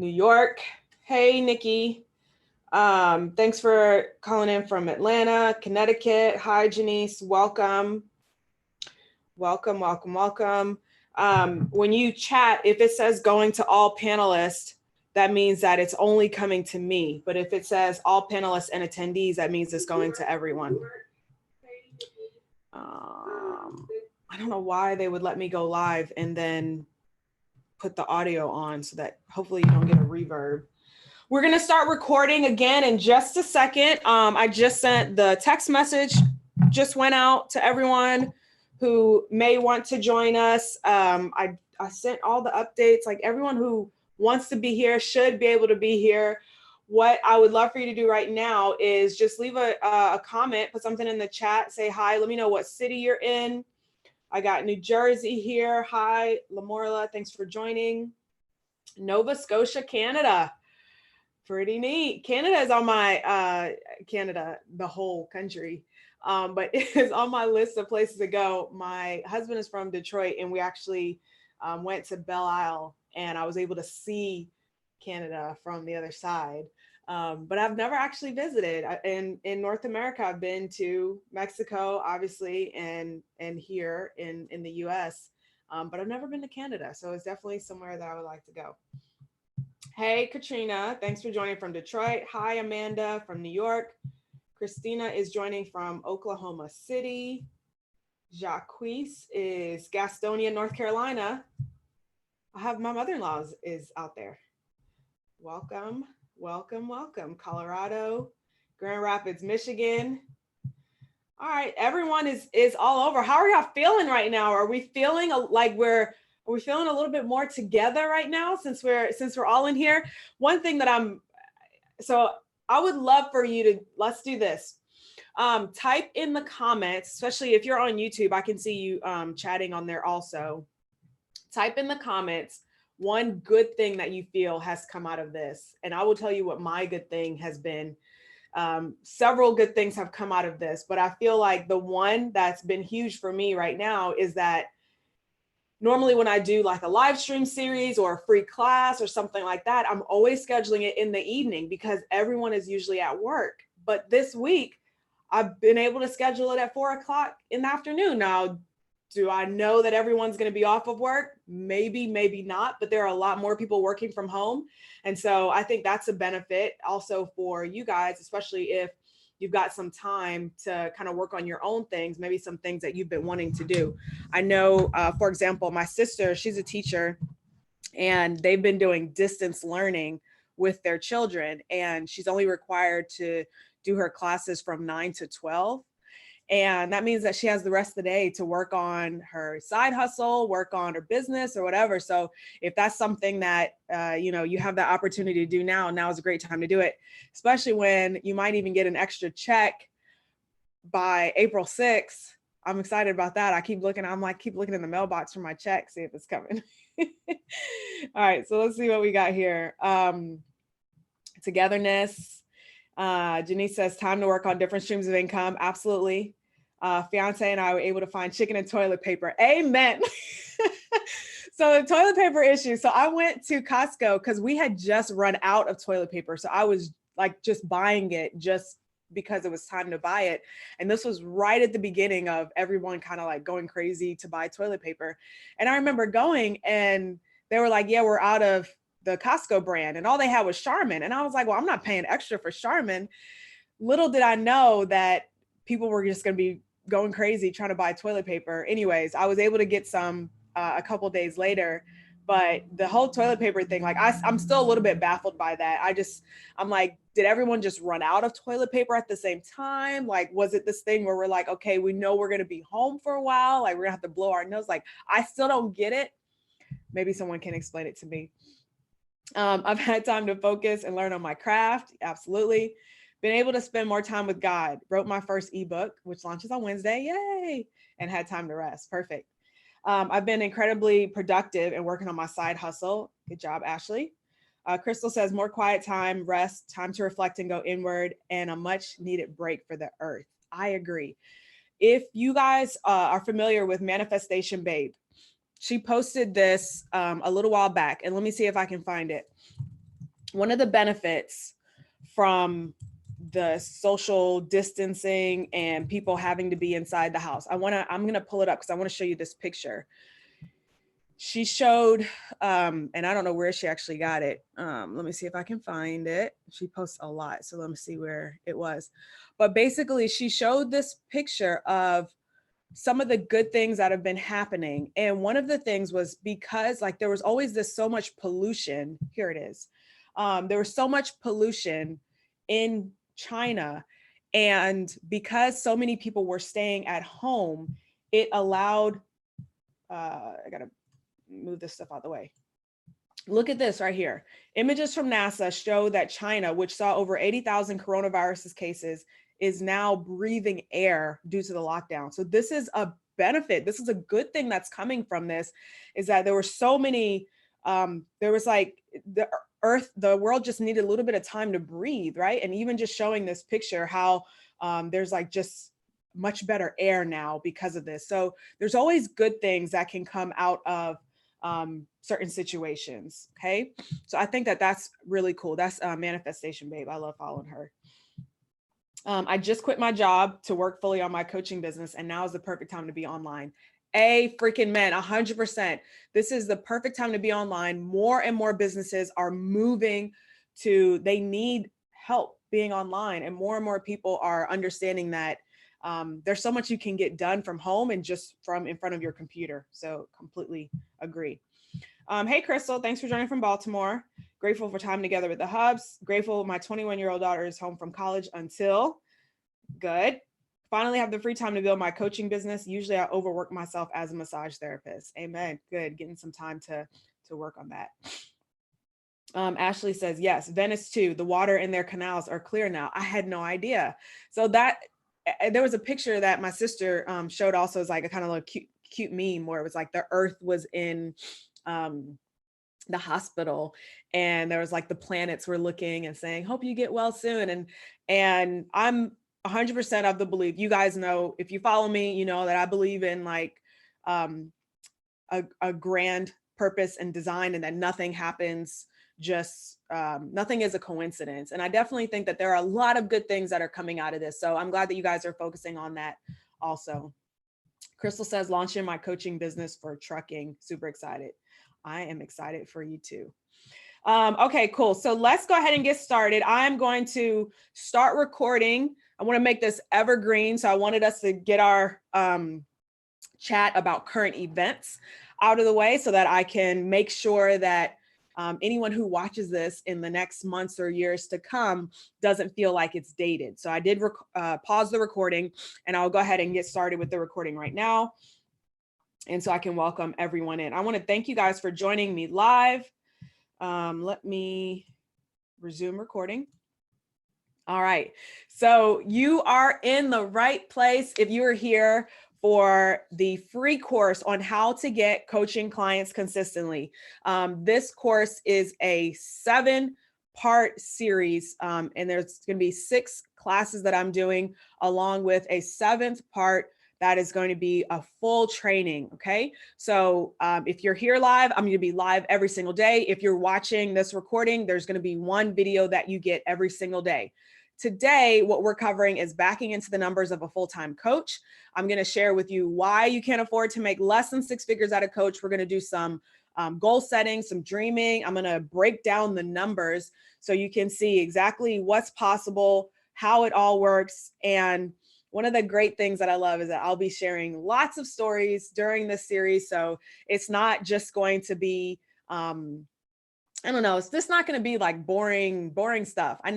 New York. Hey, Nikki. Thanks for calling in from Atlanta, Connecticut. Hi, Janice. Welcome. Welcome, welcome, welcome. When you chat, if it says going to all panelists, that means that it's only coming to me. But if it says all panelists and attendees, that means it's going to everyone. I don't know why they would let me go live and then put the audio on so that hopefully you don't get a reverb. We're going to start recording again in just a second. I just sent the text message, just went out to everyone who may want to join us. I sent all the updates, like everyone who wants to be here should be able to be here. What I would love for you to do right now is just leave a comment, put something in the chat, say hi, let me know what city you're in. I got New Jersey here. Hi, Lamorla, thanks for joining. Nova Scotia, Canada. Pretty neat. Canada is on my, Canada, the whole country, but it is on my list of places to go. My husband is from Detroit and we actually went to Belle Isle and I was able to see Canada from the other side. But I've never actually visited. In North America, I've been to Mexico, obviously, and here in the US, but I've never been to Canada. So it's definitely somewhere that I would like to go. Hey, Katrina, thanks for joining from Detroit. Hi, Amanda from New York. Christina is joining from Oklahoma City. Jacques is Gastonia, North Carolina. I have my mother-in-law is out there. Welcome, welcome, welcome. Colorado, Grand Rapids, Michigan. All right, everyone is all over. How are y'all feeling right now? Are we feeling like are we feeling a little bit more together right now since we're all in here? One thing that I would love for you to, let's do this. Type in the comments, especially if you're on YouTube, I can see you chatting on there also. Type in the comments one good thing that you feel has come out of this. And I will tell you what my good thing has been. Several good things have come out of this, but I feel like the one that's been huge for me right now is that normally when I do like a live stream series or a free class or something like that, I'm always scheduling it in the evening because everyone is usually at work. But this week, I've been able to schedule it at 4 o'clock in the afternoon. Now, do I know that everyone's going to be off of work? Maybe, maybe not, but there are a lot more people working from home. And so I think that's a benefit also for you guys, especially if you've got some time to kind of work on your own things, maybe some things that you've been wanting to do. I know, for example, my sister, she's a teacher and they've been doing distance learning with their children. And she's only required to do her classes from 9 to 12. And that means that she has the rest of the day to work on her side hustle, work on her business or whatever. So if that's something that, you have the opportunity to do now is a great time to do it, especially when you might even get an extra check by April 6th. I'm excited about that. I keep looking in the mailbox for my check, see if it's coming. All right, so let's see what we got here. Togetherness. Janice says, time to work on different streams of income. Absolutely. Fiance and I were able to find chicken and toilet paper. Amen. So the toilet paper issue. So I went to Costco because we had just run out of toilet paper. So I was like just buying it just because it was time to buy it. And this was right at the beginning of everyone kind of like going crazy to buy toilet paper. And I remember going and they were like, yeah, we're out of the Costco brand. And all they had was Charmin. And I was like, well, I'm not paying extra for Charmin. Little did I know that people were just going to be going crazy trying to buy toilet paper. Anyways, I was able to get some a couple days later, but the whole toilet paper thing, like I'm still a little bit baffled by that. I'm like, did everyone just run out of toilet paper at the same time? Like, was it this thing where we're like, okay, we know we're going to be home for a while. Like we're gonna have to blow our nose. Like, I still don't get it. Maybe someone can explain it to me. I've had time to focus and learn on my craft. Absolutely. Been able to spend more time with God. Wrote my first ebook, which launches on Wednesday. Yay. And had time to rest. Perfect. I've been incredibly productive and working on my side hustle. Good job, Ashley. Crystal says more quiet time, rest, time to reflect and go inward, and a much needed break for the earth. I agree. If you guys are familiar with Manifestation Babe, she posted this a little while back, and let me see if I can find it. one of the benefits from the social distancing and people having to be inside the house. I'm going to pull it up because I want to show you this picture. She showed, and I don't know where she actually got it. Let me see if I can find it. She posts a lot, so let me see where it was. But basically, she showed this picture of some of the good things that have been happening. And one of the things was because like there was always this so much pollution. Here it is. There was so much pollution in China. And because so many people were staying at home, it allowed, I gotta move this stuff out of the way. Look at this right here. Images from NASA show that China, which saw over 80,000 coronavirus cases, is now breathing air due to the lockdown. So this is a benefit. This is a good thing that's coming from this, is that there were so many, there was like the world just needed a little bit of time to breathe, right? And even just showing this picture, how there's like just much better air now because of this. So there's always good things that can come out of certain situations. Okay. So I think that that's really cool. That's Manifestation Babe. I love following her. I just quit my job to work fully on my coaching business, and now is the perfect time to be online. A freaking man, 100%. This is the perfect time to be online. More and more businesses are moving to, they need help being online, and more people are understanding that there's so much you can get done from home and just from in front of your computer. So completely agree. Hey, Crystal, thanks for joining from Baltimore. Grateful for time together with the hubs. Grateful my 21-year-old daughter is home from college until, good. Finally have the free time to build my coaching business. Usually I overwork myself as a massage therapist. Amen. Good. Getting some time to work on that. Ashley says, yes, Venice too. The water in their canals are clear now. I had no idea. So that, there was a picture that my sister showed also, as like a kind of like cute meme where it was like the earth was in the hospital, and there was like the planets were looking and saying, hope you get well soon. And I'm 100% of the belief, you guys know, if you follow me, you know that I believe in like a grand purpose and design, and that nothing happens just nothing is a coincidence. And I definitely think that there are a lot of good things that are coming out of this. So I'm glad that you guys are focusing on that also. Crystal says, launching my coaching business for trucking. Super excited. I am excited for you too. Okay, cool. So let's go ahead and get started. I'm going to start recording. I want to make this evergreen. So I wanted us to get our chat about current events out of the way so that I can make sure that anyone who watches this in the next months or years to come doesn't feel like it's dated. So I did pause the recording, and I'll go ahead and get started with the recording right now. And so I can welcome everyone in. I want to thank you guys for joining me live. Let me resume recording. All right, so you are in the right place if you are here for the free course on how to get coaching clients consistently. This course is a 7-part series, and there's going to be 6 classes that I'm doing, along with a 7th part that is going to be a full training. Okay. So if you're here live, I'm going to be live every single day. If you're watching this recording, there's going to be one video that you get every single day. Today, what we're covering is backing into the numbers of a full-time coach. I'm going to share with you why you can't afford to make less than 6 figures at a coach. We're going to do some goal setting, some dreaming. I'm going to break down the numbers so you can see exactly what's possible, how it all works. And one of the great things that I love is that I'll be sharing lots of stories during this series. So it's not just going to be, I don't know, it's just not going to be like boring stuff. I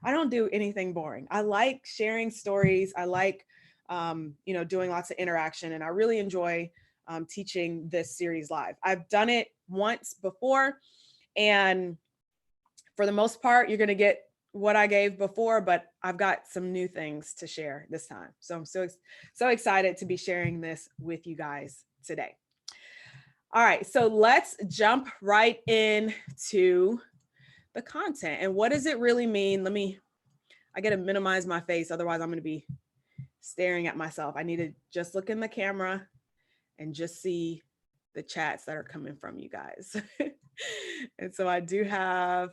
don't do anything boring. I like sharing stories. I like, doing lots of interaction, and I really enjoy teaching this series live. I've done it once before, and for the most part, you're going to get what I gave before, but I've got some new things to share this time. So I'm so excited to be sharing this with you guys today. All right, so let's jump right into the content. And what does it really mean? I got to minimize my face, otherwise I'm going to be staring at myself. I need to just look in the camera and just see the chats that are coming from you guys. And so I do have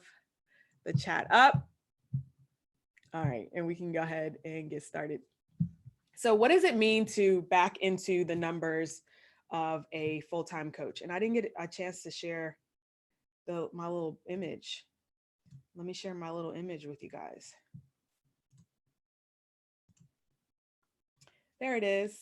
the chat up. All right, and we can go ahead and get started. So what does it mean to back into the numbers of a full-time coach? And I didn't get a chance to share my little image. Let me share my little image with you guys. There it is.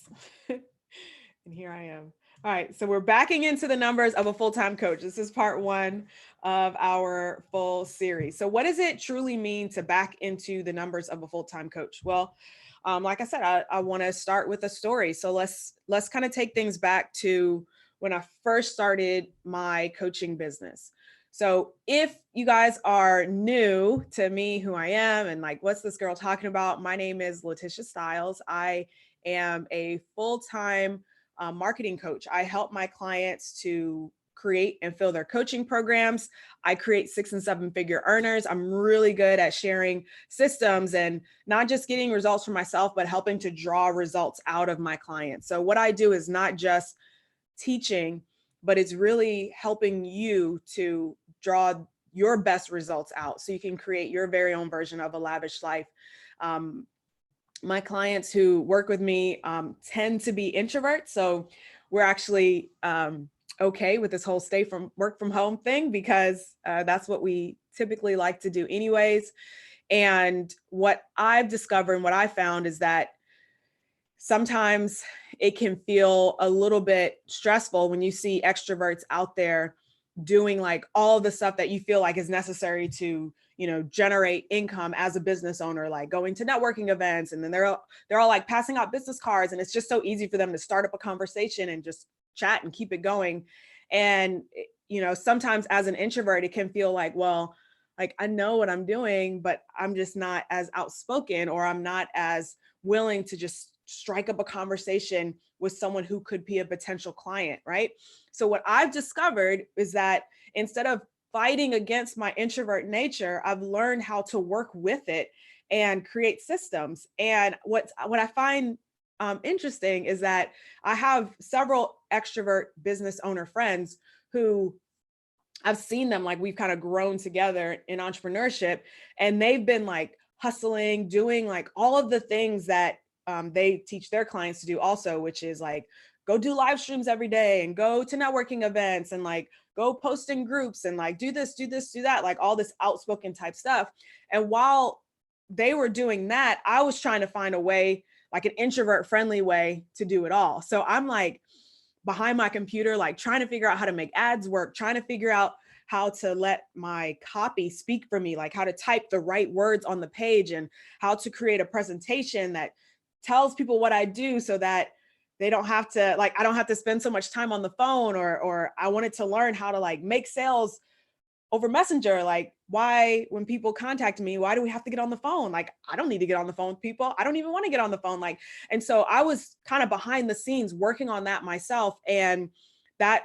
And here I am. All right, so we're backing into the numbers of a full-time coach. This is part one of our full series. So what does it truly mean to back into the numbers of a full-time coach? Well, like I said, I want to start with a story. So let's kind of take things back to when I first started my coaching business. So if you guys are new to me, who I am, and like, what's this girl talking about? My name is Letitia Stiles. I am a full-time marketing coach. I help my clients to create and fill their coaching programs. I create 6- and 7-figure earners. I'm really good at sharing systems and not just getting results for myself, but helping to draw results out of my clients. So what I do is not just teaching, but it's really helping you to draw your best results out so you can create your very own version of a lavish life. My clients who work with me tend to be introverts. So we're actually okay with this whole work from home thing because that's what we typically like to do anyways. And what I've discovered and what I found is that sometimes it can feel a little bit stressful when you see extroverts out there doing like all the stuff that you feel like is necessary to, generate income as a business owner, like going to networking events. And then they're all like passing out business cards. And it's just so easy for them to start up a conversation and just chat and keep it going. And, sometimes as an introvert, it can feel like, well, like I know what I'm doing, but I'm just not as outspoken, or I'm not as willing to just strike up a conversation with someone who could be a potential client, right? So what I've discovered is that instead of fighting against my introvert nature, I've learned how to work with it and create systems. And what I find interesting is that I have several extrovert business owner friends who I've seen them, like we've kind of grown together in entrepreneurship, and they've been like hustling, doing like all of the things that they teach their clients to do also, which is like go do live streams every day and go to networking events and like go post in groups and like do this, do that, like all this outspoken type stuff. And while they were doing that, I was trying to find a way, like an introvert friendly way to do it all. So I'm like behind my computer, like trying to figure out how to make ads work, trying to figure out how to let my copy speak for me, like how to type the right words on the page and how to create a presentation that tells people what I do so that they don't have to, like, I don't have to spend so much time on the phone, or I wanted to learn how to like make sales over Messenger. Like, why, when people contact me, why do we have to get on the phone? Like, I don't need to get on the phone with people. I don't even want to get on the phone. Like, and so I was kind of behind the scenes working on that myself. And I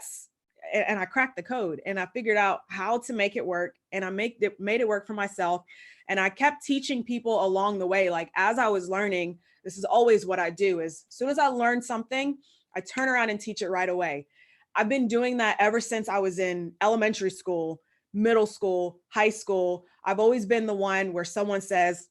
cracked the code and I figured out how to make it work, and I made it work for myself. And I kept teaching people along the way. Like, as I was learning, this is always what I do, is as soon as I learn something, I turn around and teach it right away. I've been doing that ever since I was in elementary school, middle school, high school. I've always been the one where someone says,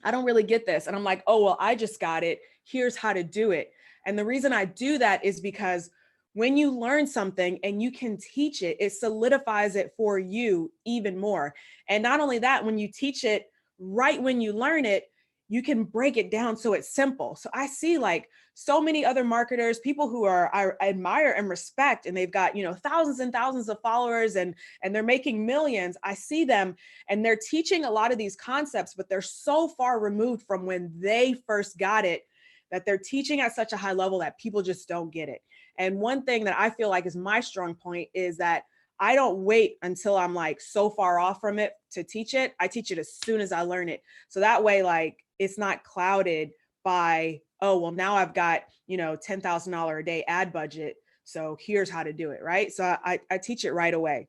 I don't really get this. And I'm like, oh, well, I just got it. Here's how to do it. And the reason I do that is because when you learn something and you can teach it, it solidifies it for you even more. And not only that, when you teach it right when you learn it, you can break it down so it's simple. So I see like so many other marketers, people who I admire and respect, and they've got, thousands and thousands of followers and they're making millions. I see them and they're teaching a lot of these concepts, but they're so far removed from when they first got it that they're teaching at such a high level that people just don't get it. And one thing that I feel like is my strong point is that I don't wait until I'm like so far off from it to teach it. I teach it as soon as I learn it. So that way, like, it's not clouded by, oh, well, now I've got, $10,000 a day ad budget. So here's how to do it, right? So I teach it right away.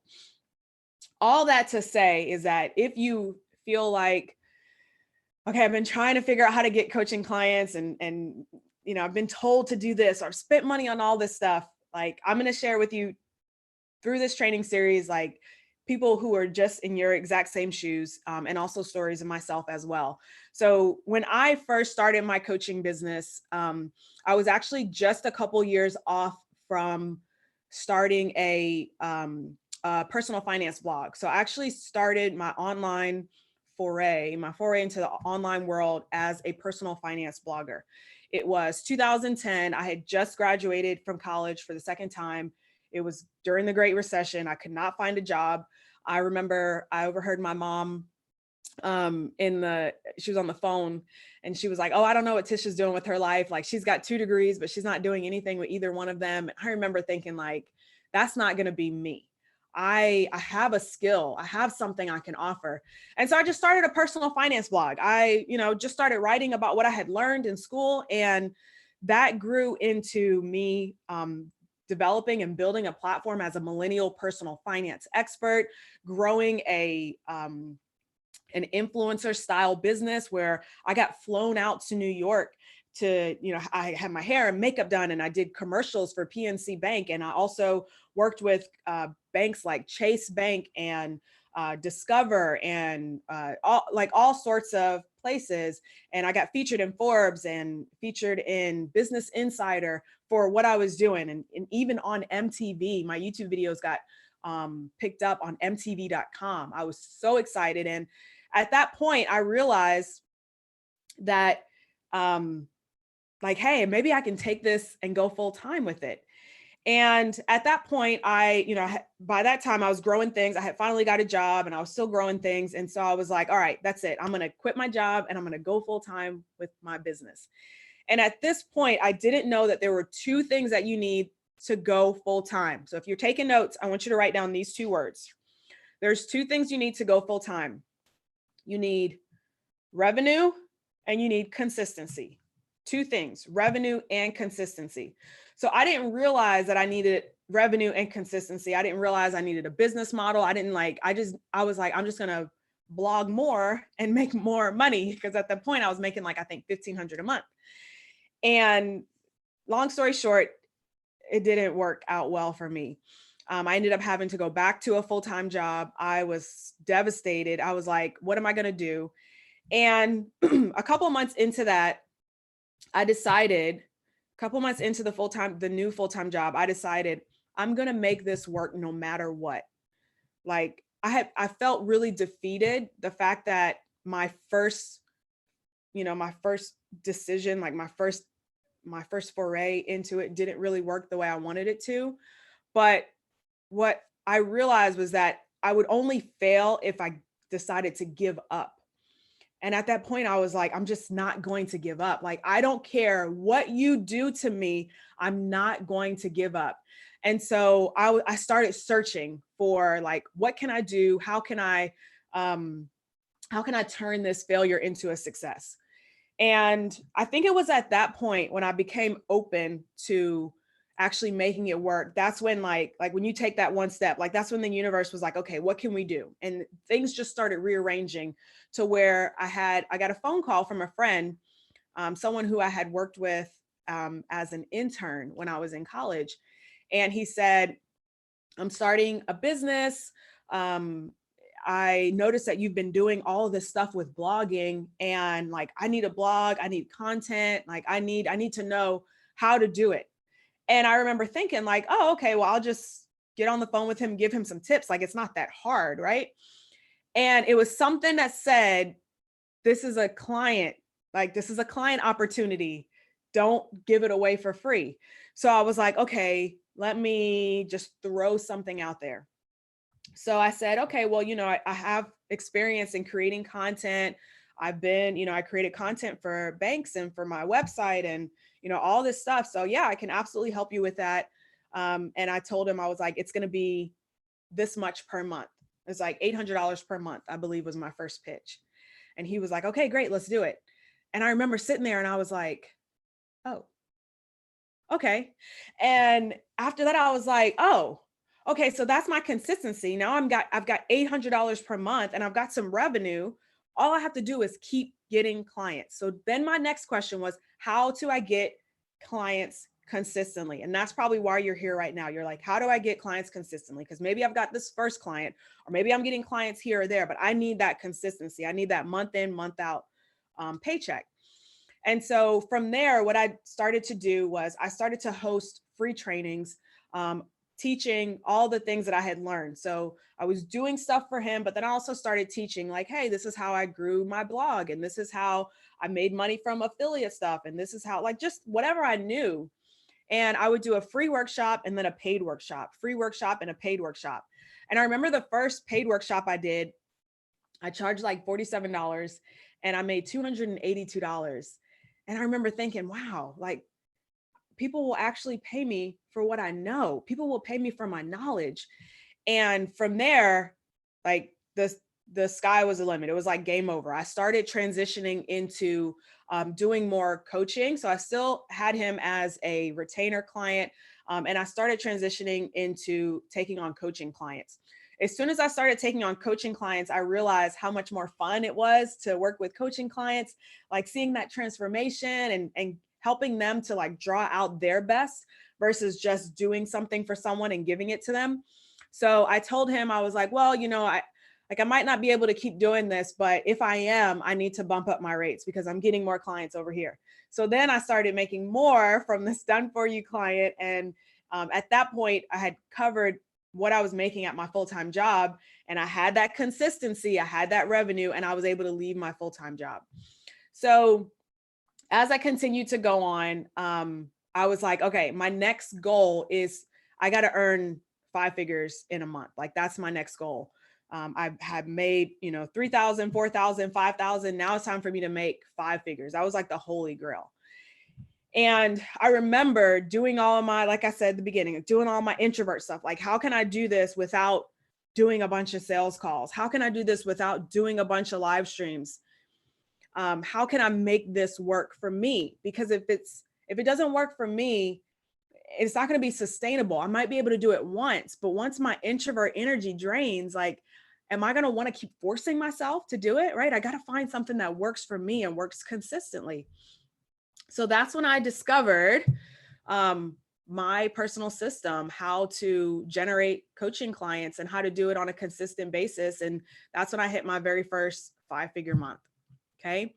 All that to say is that if you feel like, okay, I've been trying to figure out how to get coaching clients and I've been told to do this, or I've spent money on all this stuff, like, I'm going to share with you through this training series, like, people who are just in your exact same shoes, and also stories of myself as well. So when I first started my coaching business, I was actually just a couple years off from starting a personal finance blog. So I actually started my my foray into the online world as a personal finance blogger. It was 2010. I had just graduated from college for the second time. It was during the Great Recession. I could not find a job. I remember I overheard my mom she was on the phone and she was like, "Oh, I don't know what Tisha's doing with her life. Like, she's got 2 degrees, but she's not doing anything with either one of them." And I remember thinking, like, that's not going to be me. I have a skill. I have something I can offer. And so I just started a personal finance blog. I, just started writing about what I had learned in school, and that grew into me developing and building a platform as a millennial personal finance expert, growing an influencer style business where I got flown out to New York to, I had my hair and makeup done, and I did commercials for PNC Bank. And I also worked with banks like Chase Bank and Discover and all sorts of places. And I got featured in Forbes and featured in Business Insider for what I was doing. And even on MTV, my YouTube videos got picked up on MTV.com. I was so excited. And at that point, I realized that, hey, maybe I can take this and go full time with it. And at that point, by that time I was growing things. I had finally got a job and I was still growing things. And so I was like, all right, that's it. I'm going to quit my job and I'm going to go full time with my business. And at this point, I didn't know that there were 2 things that you need to go full time. So if you're taking notes, I want you to write down these 2 words. There's 2 things you need to go full time. You need revenue and you need consistency. 2 things, revenue and consistency. So I didn't realize that I needed revenue and consistency. I didn't realize I needed a business model. I was like, I'm just going to blog more and make more money, because at that point I was making I think $1,500 a month. And long story short, it didn't work out well for me. I ended up having to go back to a full-time job. I was devastated. I was like, what am I going to do? And a couple months into that, I decided, a couple months into the new full-time job, I decided I'm going to make this work no matter what. I felt really defeated. The fact that my first decision, my first foray into it didn't really work the way I wanted it to. But what I realized was that I would only fail if I decided to give up. And at that point, I was like, I'm just not going to give up. I don't care what you do to me, I'm not going to give up. And so I started searching for what can I do? How can I turn this failure into a success? And I think it was at that point when I became open to actually making it work. That's when when you take that one step, that's when the universe was like, okay, what can we do? And things just started rearranging to where I got a phone call from a friend, someone who I had worked with as an intern when I was in college. And he said, I'm starting a business. I noticed that you've been doing all of this stuff with blogging, and I need a blog, I need content, I need to know how to do it. And I remember thinking oh, okay, well, I'll just get on the phone with him, give him some tips. It's not that hard, right? And it was something that said, this is a client opportunity. Don't give it away for free. So I was like, okay, let me just throw something out there. So I said, okay, well, I have experience in creating content. I've been, I created content for banks and for my website and, all this stuff. So yeah, I can absolutely help you with that. And I told him, I was like, it's going to be this much per month. It's like $800 per month, I believe was my first pitch. And he was like, okay, great, let's do it. And I remember sitting there and I was like, oh, okay. And after that, I was like, oh, okay, so that's my consistency. Now I've got $800 per month and I've got some revenue. All I have to do is keep getting clients. So then my next question was, how do I get clients consistently. And that's probably why you're here right now. You're like, how do I get clients consistently? Because maybe I've got this first client, or maybe I'm getting clients here or there, but I need that consistency. I need that month in, month out paycheck. And so from there, what I started to do was I started to host free trainings, teaching all the things that I had learned. So I was doing stuff for him, but then I also started teaching like, hey, this is how I grew my blog. And this is how I made money from affiliate stuff. And this is how, like, just whatever I knew. And I would do a free workshop and then a paid workshop, free workshop and a paid workshop. And I remember the first paid workshop I did, I charged like $47 and I made $282. And I remember thinking, wow, like people will actually pay me for what I know. People will pay me for my knowledge. And from there, like the sky was the limit. It was like game over. I started transitioning into doing more coaching. So I still had him as a retainer client. And I started transitioning into taking on coaching clients. As soon as I started taking on coaching clients, I realized how much more fun it was to work with coaching clients, like seeing that transformation and helping them to like draw out their best versus just doing something for someone and giving it to them. So I told him, I was like, well, you know, I might not be able to keep doing this, but if I am, I need to bump up my rates because I'm getting more clients over here. So then I started making more from this done for you client. And at that point, I had covered what I was making at my full-time job. And I had that consistency, I had that revenue, and I was able to leave my full-time job. So as I continued to go on, I was like, okay, my next goal is I got to earn 5 figures in a month. Like that's my next goal. I had made, you know, 3,000, 4,000, 5,000. Now it's time for me to make 5 figures. That was like the holy grail. And I remember doing all of my, like I said at the beginning, doing all my introvert stuff. Like, how can I do this without doing a bunch of sales calls? How can I do this without doing a bunch of live streams? How can I make this work for me? Because if it doesn't work for me, it's not going to be sustainable. I might be able to do it once, but once my introvert energy drains, like, am I going to want to keep forcing myself to do it? Right? I got to find something that works for me and works consistently. So that's when I discovered my personal system, how to generate coaching clients and how to do it on a consistent basis. And that's when I hit my very first 5-figure month. Okay.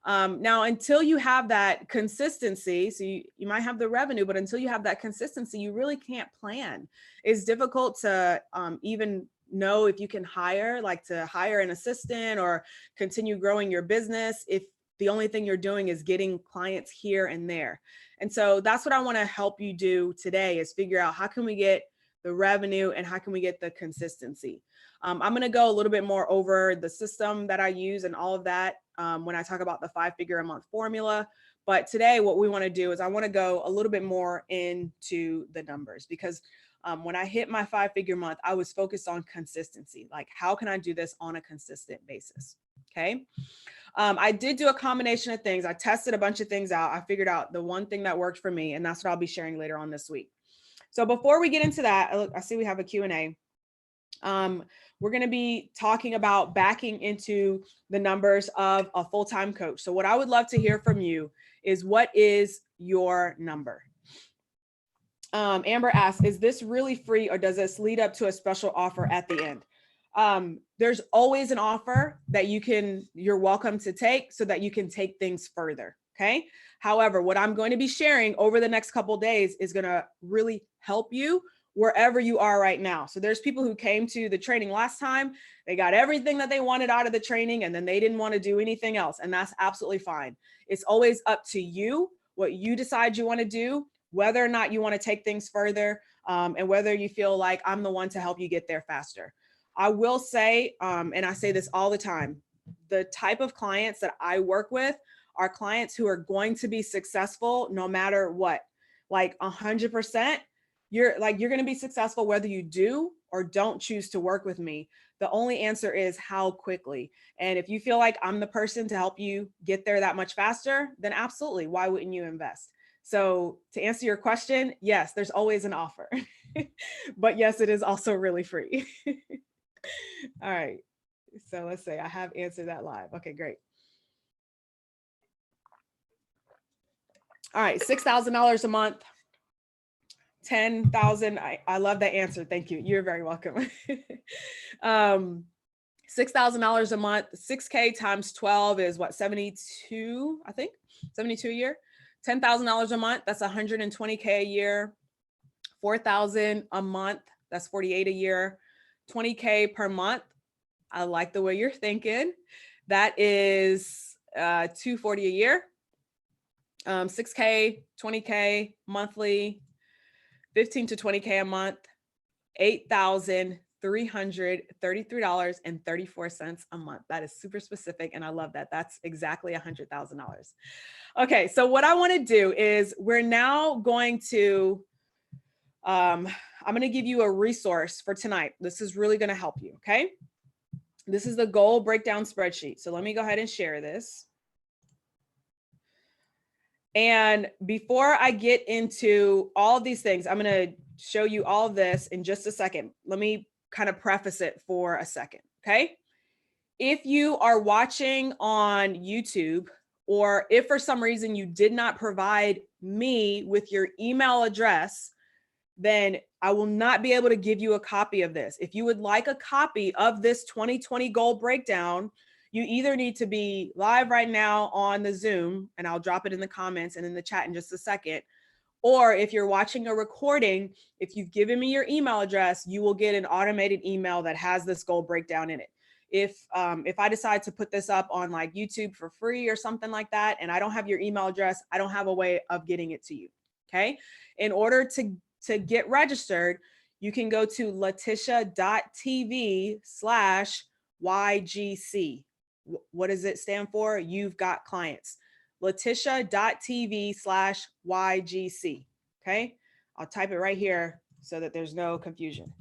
Now, until you have that consistency, so you might have the revenue, but until you have that consistency, you really can't plan. It's difficult to even know if you can hire an assistant or continue growing your business if the only thing you're doing is getting clients here and there. And so that's what I want to help you do today, is figure out how can we get the revenue and how can we get the consistency. I'm going to go a little bit more over the system that I use and all of that when I talk about the 5-figure a month formula. But today, what we want to do is I want to go a little bit more into the numbers, because when I hit my 5-figure month, I was focused on consistency. Like, how can I do this on a consistent basis? Okay. I did do a combination of things. I tested a bunch of things out. I figured out the one thing that worked for me, and that's what I'll be sharing later on this week. So before we get into that, I see we have a Q&A. We're going to be talking about backing into the numbers of a full-time coach. So what I would love to hear from you is, what is your number? Amber asks, is this really free or does this lead up to a special offer at the end? There's always an offer that you're welcome to take so that you can take things further. Okay. However, what I'm going to be sharing over the next couple of days is going to really help you wherever you are right now. So there's people who came to the training last time, they got everything that they wanted out of the training, and then they didn't want to do anything else. And that's absolutely fine. It's always up to you, what you decide you want to do, whether or not you want to take things further, and whether you feel like I'm the one to help you get there faster. I will say, and I say this all the time, the type of clients that I work with are clients who are going to be successful no matter what. Like 100%, you're going to be successful whether you do or don't choose to work with me. The only answer is how quickly. And if you feel like I'm the person to help you get there that much faster, then absolutely, why wouldn't you invest? So to answer your question, yes, there's always an offer. But yes, it is also really free. All right. So let's say I have answered that live. Okay, great. All right, $6,000 a month. 10,000. I love that answer. Thank you. You're very welcome. $6,000 a month. 6K times 12 is what, 72, I think, 72 a year. $10,000 a month, that's 120K a year. 4,000 a month, that's 48 a year. 20K per month, I like the way you're thinking. That is 240 a year. 6K, 20K monthly, 15 to 20K a month, $8,333.34 a month. That is super specific, and I love that. That's exactly $100,000. Okay, so what I want to do is we're now going to, I'm going to give you a resource for tonight. This is really going to help you, okay? This is the goal breakdown spreadsheet. So let me go ahead and share this. And before I get into all of these things, I'm going to show you all of this in just a second. Let me kind of preface it for a second, okay? If you are watching on YouTube, or if for some reason you did not provide me with your email address, then I will not be able to give you a copy of this. If you would like a copy of this 2020 goal breakdown, you either need to be live right now on the Zoom, and I'll drop it in the comments and in the chat in just a second. Or if you're watching a recording, if you've given me your email address, you will get an automated email that has this goal breakdown in it. If I decide to put this up on like YouTube for free or something like that, and I don't have your email address, I don't have a way of getting it to you, okay? In order to get registered, you can go to letitia.tv/YGC. What does it stand for? You've got clients. letitia.tv/YGC. Okay, I'll type it right here so that there's no confusion.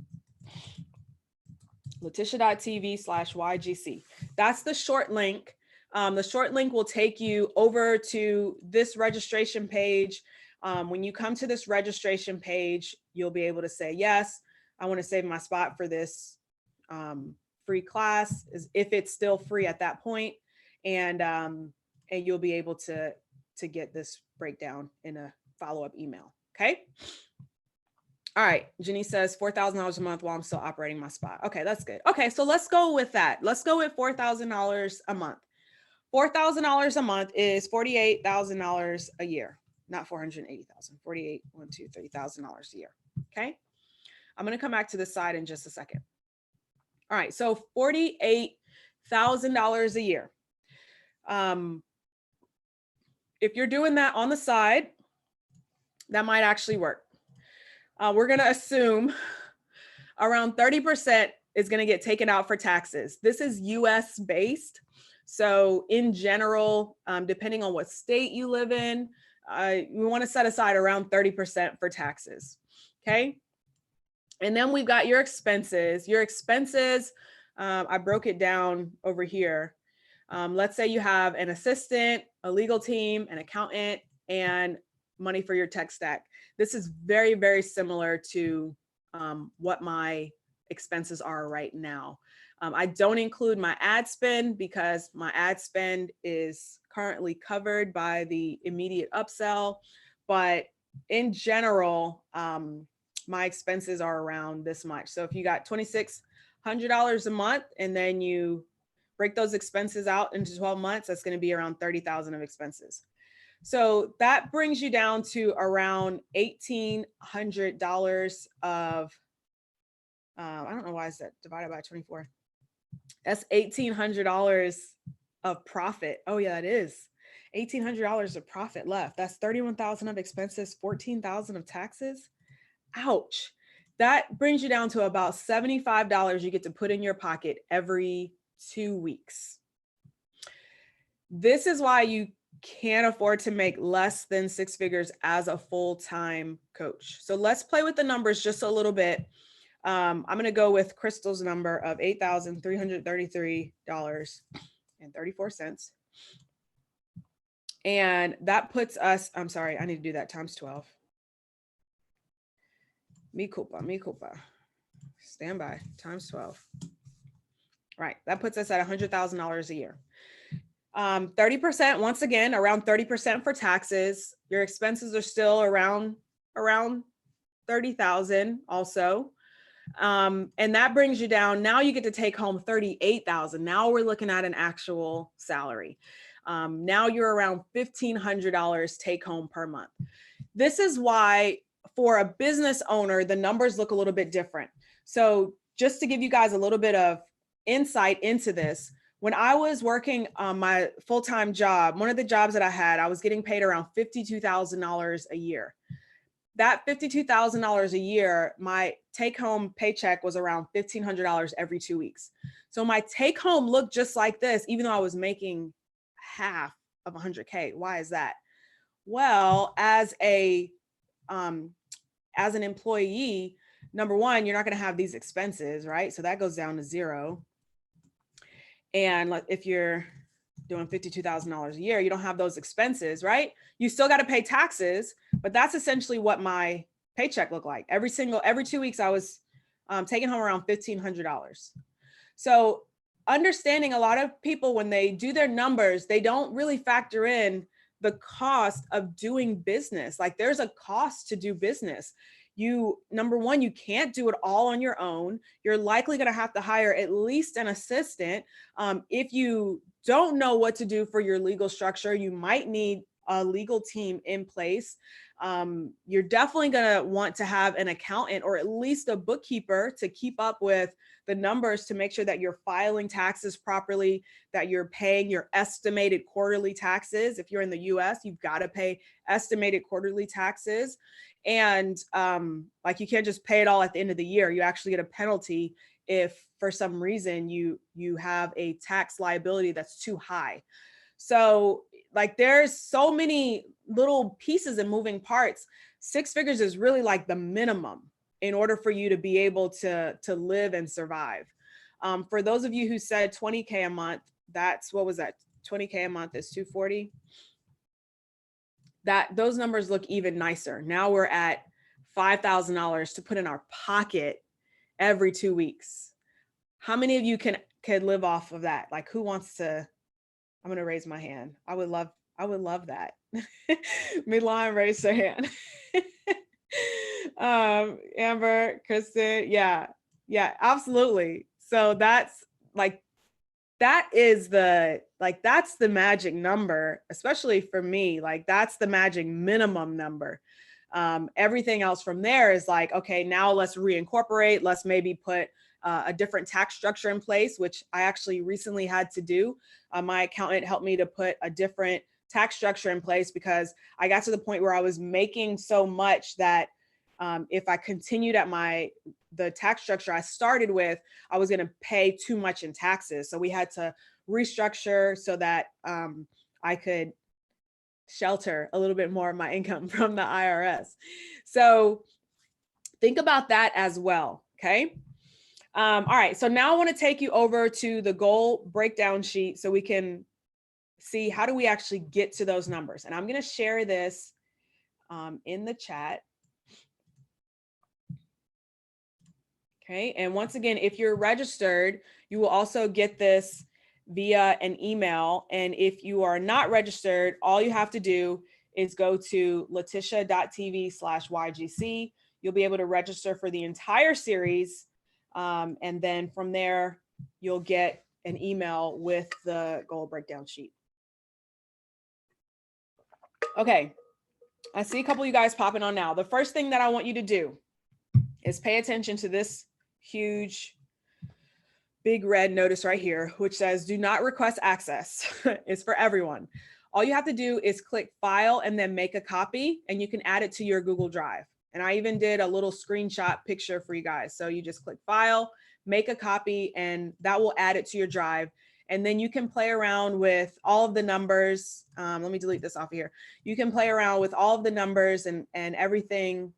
letitia.tv/YGC. That's the short link. The short link will take you over to this registration page. When you come to this registration page, you'll be able to say, yes, I want to save my spot for this free class, if it's still free at that point, and you'll be able to get this breakdown in a follow-up email. Okay. All right. Jenny says $4,000 a month while I'm still operating my spot. Okay, that's good. Okay, so let's go with that. Let's go with $4,000 a month. $4,000 a month is $48,000 a year, not $480,000. $30,000 a year. Okay. I'm going to come back to this side in just a second. All right, so $48,000 a year. If you're doing that on the side, that might actually work. We're going to assume around 30% is going to get taken out for taxes. This is US based. So in general, depending on what state you live in, we want to set aside around 30% for taxes. Okay. And then we've got your expenses. Your expenses, I broke it down over here. Let's say you have an assistant, a legal team, an accountant, and money for your tech stack. This is very, very similar to what my expenses are right now. I don't include my ad spend because my ad spend is currently covered by the immediate upsell. But in general, my expenses are around this much. So if you got $2,600 a month and then you break those expenses out into 12 months, that's going to be around $30,000 of expenses. So that brings you down to around $1,800 of, I don't know why is that divided by 24. That's $1,800 of profit. Oh yeah, it is. $1,800 of profit left. That's $31,000 of expenses, $14,000 of taxes. Ouch. That brings you down to about $75 you get to put in your pocket every 2 weeks. This is why you can't afford to make less than 6 figures as a full-time coach. So let's play with the numbers just a little bit. I'm going to go with Crystal's number of $8,333.34. And that puts us, I'm sorry, I need to do that times 12. Mi culpa. Stand by, times 12. Right, that puts us at $100,000 a year. 30%, once again, around 30% for taxes. Your expenses are still around 30,000 also. And that brings you down. Now you get to take home 38,000. Now we're looking at an actual salary. Now you're around $1,500 take home per month. This is why for a business owner, the numbers look a little bit different. So just to give you guys a little bit of insight into this, when I was working on my full-time job, one of the jobs that I had, I was getting paid around $52,000 a year. That $52,000 a year, my take-home paycheck was around $1,500 every 2 weeks. So my take-home looked just like this, even though I was making half of 100K. Why is that? Well, as an employee, number one, you're not going to have these expenses, right? So that goes down to zero. And if you're doing $52,000 a year, you don't have those expenses, right? You still got to pay taxes, but that's essentially what my paycheck looked like. Every 2 weeks, I was taking home around $1,500. So understanding, a lot of people, when they do their numbers, they don't really factor in the cost of doing business. Like, there's a cost to do business. Number one, you can't do it all on your own. You're likely going to have to hire at least an assistant. If you don't know what to do for your legal structure, you might need a legal team in place. You're definitely going to want to have an accountant or at least a bookkeeper to keep up with the numbers, to make sure that you're filing taxes properly, that you're paying your estimated quarterly taxes. If you're in the US, you've got to pay estimated quarterly taxes. And like, you can't just pay it all at the end of the year. You actually get a penalty if for some reason you have a tax liability that's too high. So like, there's so many little pieces and moving parts. 6 figures is really like the minimum in order for you to be able to live and survive. For those of you who said 20K a month, that's, what was that? 20K a month is 240. Those numbers look even nicer. Now we're at $5,000 to put in our pocket every 2 weeks. How many of you can live off of that? Like, who wants to? I'm going to raise my hand. I would love that. Midline raised her hand. Amber, Kristen. Yeah, absolutely. So that's like, that's the magic number, especially for me. Like, that's the magic minimum number. Everything else from there is like, okay, now let's reincorporate. Let's maybe put a different tax structure in place, which I actually recently had to do. My accountant helped me to put a different tax structure in place, because I got to the point where I was making so much that if I continued at the tax structure I started with, I was going to pay too much in taxes. So we had to restructure so that I could shelter a little bit more of my income from the IRS. So think about that as well. Okay. All right. So now I want to take you over to the goal breakdown sheet so we can see, how do we actually get to those numbers? And I'm going to share this in the chat. Okay. And once again, if you're registered, you will also get this via an email. And if you are not registered, all you have to do is go to letitia.tv/YGC. You'll be able to register for the entire series. And then from there, you'll get an email with the goal breakdown sheet. Okay. I see a couple of you guys popping on now. The first thing that I want you to do is pay attention to this huge big red notice right here, which says do not request access. It's for everyone. All you have to do is click file and then make a copy, and you can add it to your Google Drive. And I even did a little screenshot picture for you guys. So you just click file, make a copy, and that will add it to your drive. And then you can play around with all of the numbers. Let me delete this off of here. You can play around with all of the numbers and everything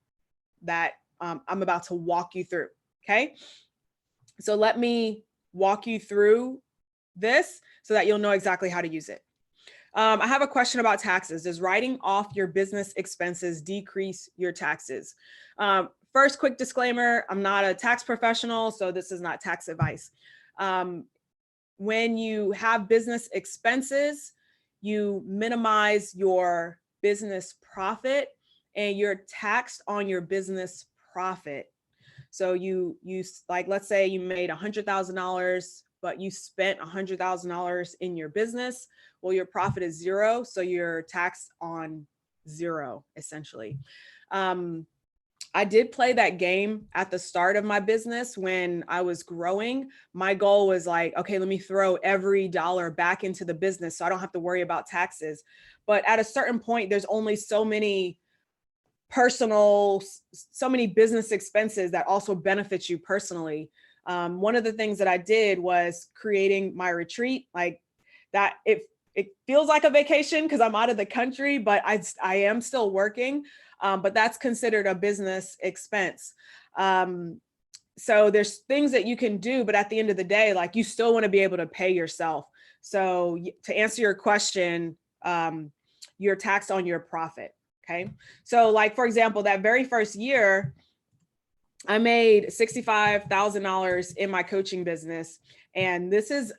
that I'm about to walk you through. Okay. So let me walk you through this so that you'll know exactly how to use it. I have a question about taxes. Does writing off your business expenses decrease your taxes? First, quick disclaimer, I'm not a tax professional, so this is not tax advice. When you have business expenses, you minimize your business profit and you're taxed on your business profit. So you like, let's say you made $100,000, but you spent $100,000 in your business. Well, your profit is zero. So you're taxed on zero, essentially. I did play that game at the start of my business when I was growing. My goal was like, okay, let me throw every dollar back into the business so I don't have to worry about taxes. But at a certain point, there's only so many business expenses that also benefit you personally. One of the things that I did was creating my retreat, like that. It feels like a vacation because I'm out of the country, but I am still working. But that's considered a business expense. So there's things that you can do, but at the end of the day, like, you still want to be able to pay yourself. So to answer your question, you're taxed on your profit. Okay. So like, for example, that very first year, I made $65,000 in my coaching business. And this is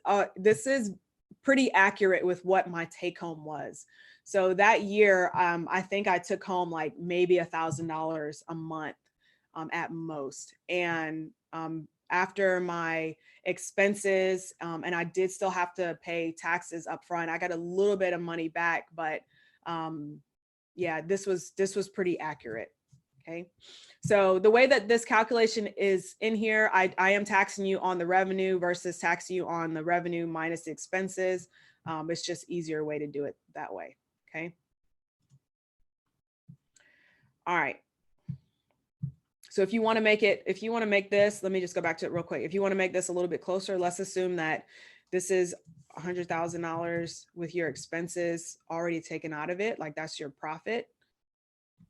pretty accurate with what my take home was. So that year, I think I took home like maybe $1,000 a month at most. And after my expenses, and I did still have to pay taxes up front, I got a little bit of money back, but yeah, this was pretty accurate. Okay. So the way that this calculation is in here, I am taxing you on the revenue versus taxing you on the revenue minus the expenses. It's just easier way to do it that way. Okay. All right. So if you want to make this, let me just go back to it real quick. If you want to make this a little bit closer, let's assume that this is $100,000 with your expenses already taken out of it. Like, that's your profit.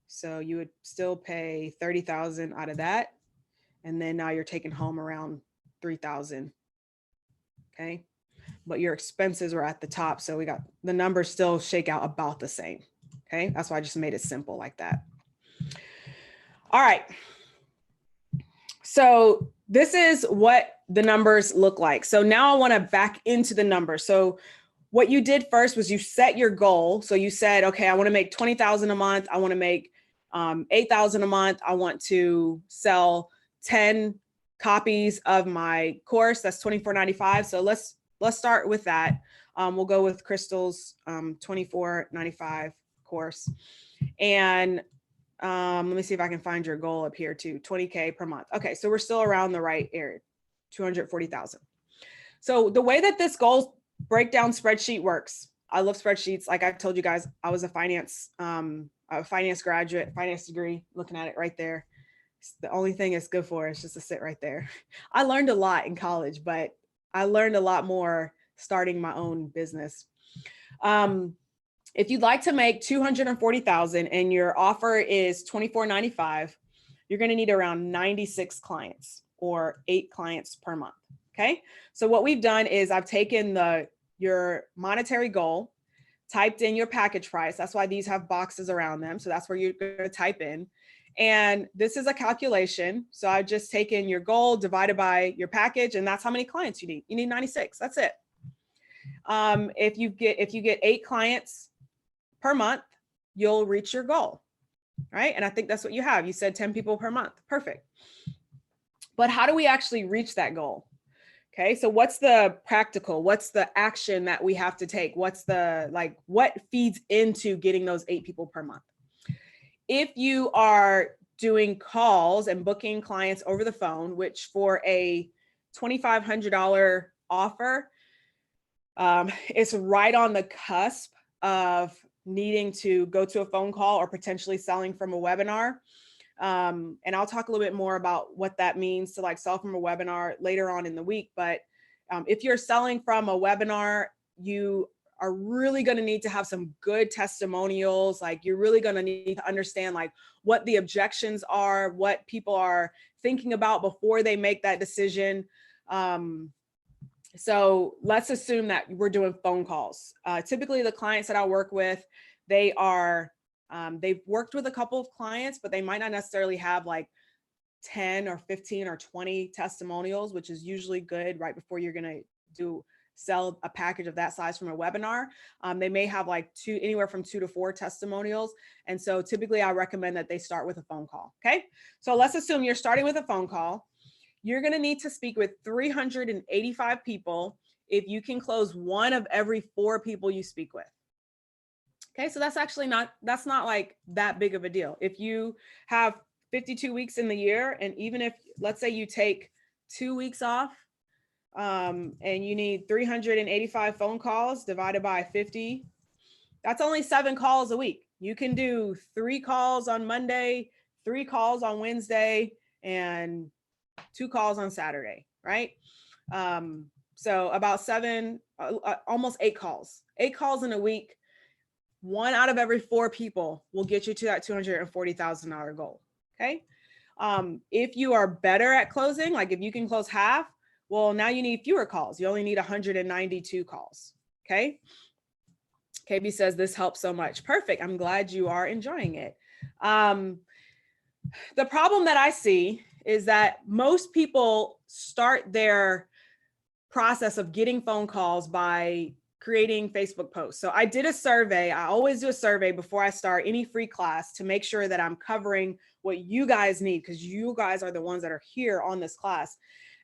So you would still pay 30,000 out of that. And then now you're taking home around 3,000. Okay. But your expenses were at the top. So we got the numbers still shake out about the same. Okay. That's why I just made it simple like that. All right. So this is what the numbers look like. So now I want to back into the numbers. So what you did first was you set your goal. So you said, okay, I want to make 20,000 a month. I want to make 8,000 a month. I want to sell 10 copies of my course. That's $24.95. So let's start with that. We'll go with Crystal's $24.95 course. And let me see if I can find your goal up here too, 20K per month. Okay, so we're still around the right area, 240,000. So the way that this goal breakdown spreadsheet works, I love spreadsheets. Like I told you guys, I was a finance graduate, finance degree, looking at it right there. It's the only thing it's good for is just to sit right there. I learned a lot in college, but I learned a lot more starting my own business. If you'd like to make 240,000 and your offer is $24.95, you're going to need around 96 clients or 8 clients per month. Okay. So what we've done is I've taken your monetary goal, typed in your package price. That's why these have boxes around them. So that's where you're going to type in. And this is a calculation. So I've just taken your goal divided by your package, and that's how many clients you need. You need 96. That's it. If you get 8 clients per month, you'll reach your goal, right? And I think that's what you have. You said 10 people per month. Perfect. But how do we actually reach that goal? Okay, so what's the practical? What's the action that we have to take? What's what feeds into getting those 8 people per month? If you are doing calls and booking clients over the phone, which for a $2,500 offer, it's right on the cusp of needing to go to a phone call or potentially selling from a webinar. And I'll talk a little bit more about what that means to sell from a webinar later on in the week. But if you're selling from a webinar, you are really going to need to have some good testimonials. You're really going to need to understand what the objections are, what people are thinking about before they make that decision. So let's assume that we're doing phone calls. Typically the clients that I work with, they've worked with a couple of clients, but they might not necessarily have 10 or 15 or 20 testimonials, which is usually good right before you're going to do sell a package of that size from a webinar. They may have like anywhere from 2 to 4 testimonials. And so typically I recommend that they start with a phone call. Okay. So let's assume you're starting with a phone call. You're going to need to speak with 385 people if you can close 1 of every 4 people you speak with. Okay, so that's actually that's not like that big of a deal. If you have 52 weeks in the year, and even if, let's say you take 2 weeks off, and you need 385 phone calls divided by 50, that's only 7 calls a week. You can do 3 calls on Monday, 3 calls on Wednesday, and 2 calls on Saturday, right? So about 7, almost 8 calls. 8 calls in a week. 1 out of every 4 people will get you to that $240,000 goal. Okay. If you are better at closing, like if you can close half, well, now you need fewer calls. You only need 192 calls. Okay. KB says this helps so much. Perfect. I'm glad you are enjoying it. The problem that I see is that most people start their process of getting phone calls by creating Facebook posts. So I did a survey. I always do a survey before I start any free class to make sure that I'm covering what you guys need, because you guys are the ones that are here on this class.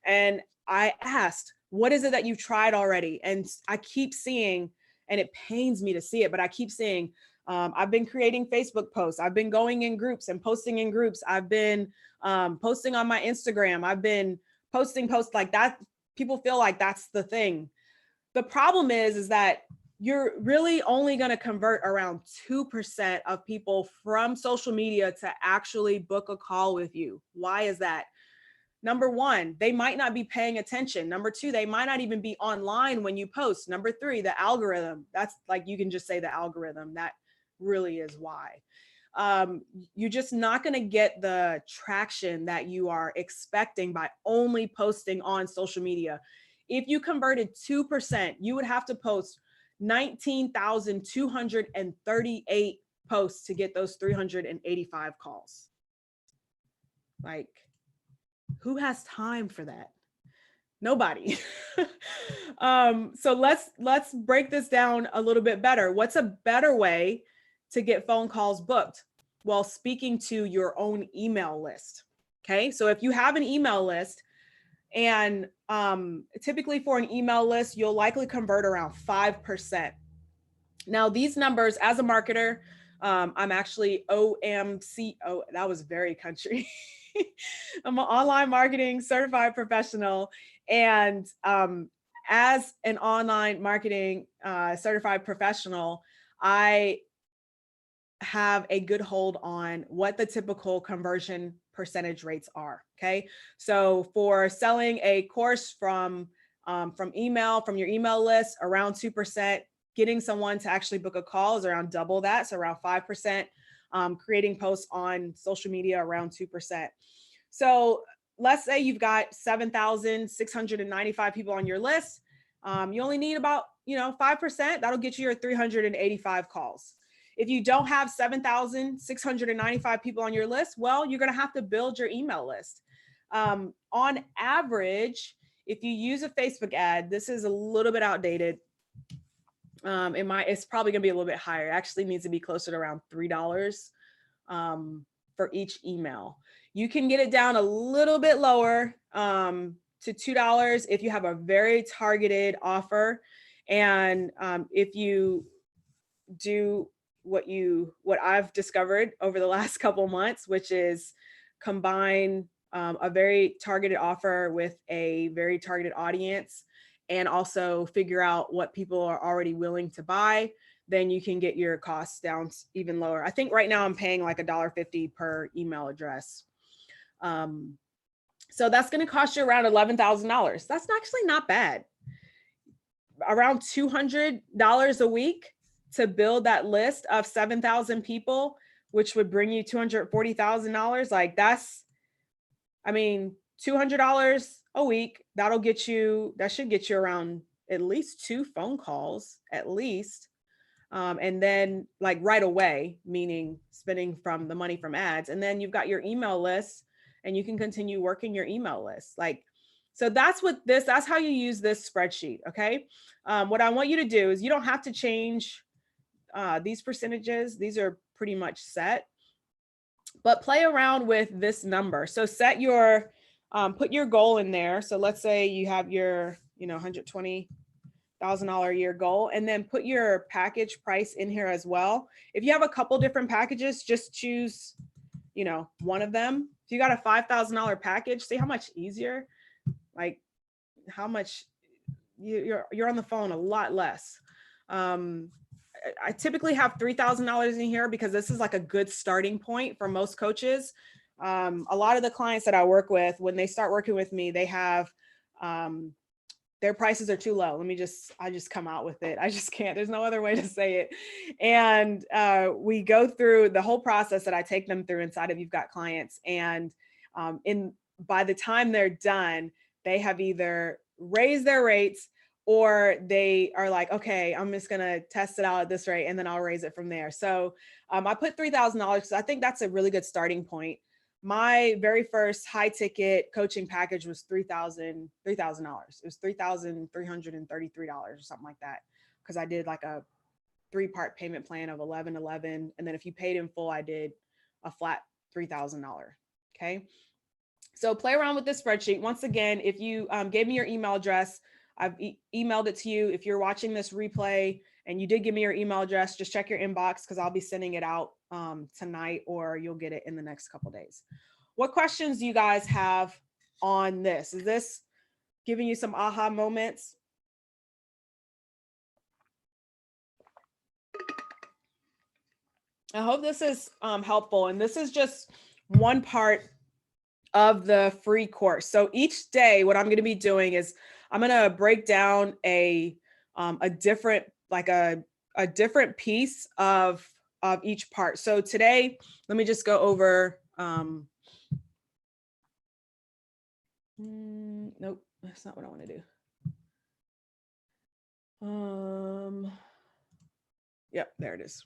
And I asked, what is it that you've tried already? And I keep seeing, and it pains me to see it, but I keep seeing, I've been creating Facebook posts. I've been going in groups and posting in groups. I've been posting on my Instagram. I've been posting posts like that. People feel like that's the thing. The problem is that you're really only going to convert around 2% of people from social media to actually book a call with you. Why is that? Number 1, they might not be paying attention. Number 2, they might not even be online when you post. Number 3, the algorithm. That's like, you can just say the algorithm. That really is why. You're just not going to get the traction that you are expecting by only posting on social media. If you converted 2%, you would have to post 19,238 posts to get those 385 calls. Like, who has time for that? Nobody. So let's break this down a little bit better. What's a better way to get phone calls booked? Well, speaking to your own email list. Okay, so if you have an email list, and typically for an email list, you'll likely convert around 5%. Now, these numbers, as a marketer, I'm actually OMCO. That was very country. I'm an online marketing certified professional. And as an online marketing certified professional, I have a good hold on what the typical conversion percentage rates are. Okay. So for selling a course from email, from your email list, around 2%, getting someone to actually book a call is around double that. So around 5%, creating posts on social media around 2%. So let's say you've got 7,695 people on your list. You only need about, 5%. That'll get you your 385 calls. If you don't have 7,695 people on your list, well, you're going to have to build your email list. On average, if you use a Facebook ad, this is a little bit outdated. It's probably going to be a little bit higher. It actually needs to be closer to around $3 for each email. You can get it down a little bit lower to $2 if you have a very targeted offer. And if you do what I've discovered over the last couple months, which is combine a very targeted offer with a very targeted audience, and also figure out what people are already willing to buy, then you can get your costs down even lower. I think right now I'm paying like $1.50 per email address. So that's going to cost you around $11,000. That's actually not bad. Around $200 a week to build that list of 7,000 people, which would bring you $240,000. Like $200 a week, that should get you around at least 2 phone calls, at least. And then like right away, meaning spending from the money from ads. And then you've got your email list and you can continue working your email list. Like So that's how you use this spreadsheet. Okay. What I want you to do is you don't have to change these percentages. These are pretty much set, but play around with this number. So set your, put your goal in there. So let's say you have your, $120,000 a year goal, and then put your package price in here as well. If you have a couple different packages, just choose, one of them. If you got a $5,000 package, see how much easier, like how much you're on the phone a lot less. I typically have $3,000 in here because this is like a good starting point for most coaches. A lot of the clients that I work with, when they start working with me, they have, their prices are too low. I just come out with it. I just can't, there's no other way to say it. And we go through the whole process that I take them through inside of You've Got Clients. And by the time they're done, they have either raised their rates or they are like, okay, I'm just going to test it out at this rate and then I'll raise it from there. So I put $3,000 because I think that's a really good starting point. My very first high ticket coaching package was $3,000. It was $3,333 or something like that. Cause I did like a 3-part payment plan of $1,111. And then if you paid in full, I did a flat $3,000. Okay. So play around with this spreadsheet. Once again, if you gave me your email address, I've emailed it to you. If you're watching this replay and you did give me your email address, just check your inbox because I'll be sending it out tonight, or you'll get it in the next couple of days. What questions do you guys have on this? Is this giving you some aha moments? I hope this is helpful. And this is just one part of the free course. So each day, what I'm going to be doing is I'm going to break down a different, like a different piece of each part. So today, let me just go over, nope, that's not what I want to do. Yep, there it is.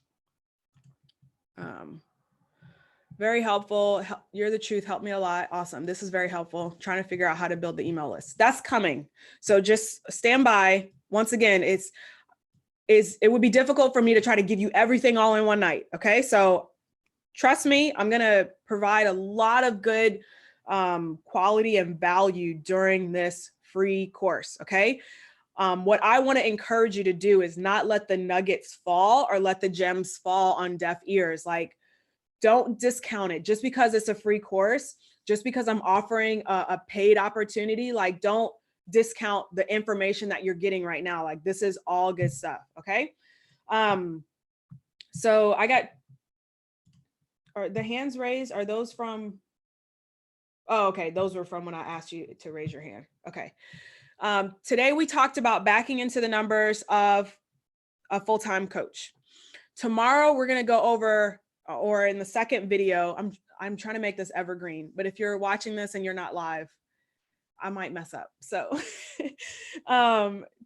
Very helpful. You're the truth. Helped me a lot. Awesome. This is very helpful. Trying to figure out how to build the email list. That's coming. So just stand by. Once again, it would be difficult for me to try to give you everything all in one night. Okay. So trust me, I'm going to provide a lot of good quality and value during this free course. Okay. What I want to encourage you to do is not let the nuggets fall or let the gems fall on deaf ears. Like, don't discount it just because it's a free course, just because I'm offering a paid opportunity. Like, don't discount the information that you're getting right now. Like, this is all good stuff. Okay. So I got, are the hands raised? Are those from, oh, okay. Those were from when I asked you to raise your hand. Okay. Today we talked about backing into the numbers of a full-time coach. Tomorrow we're going to go over, or in the second video, I'm trying to make this evergreen, but if you're watching this and you're not live, I might mess up. So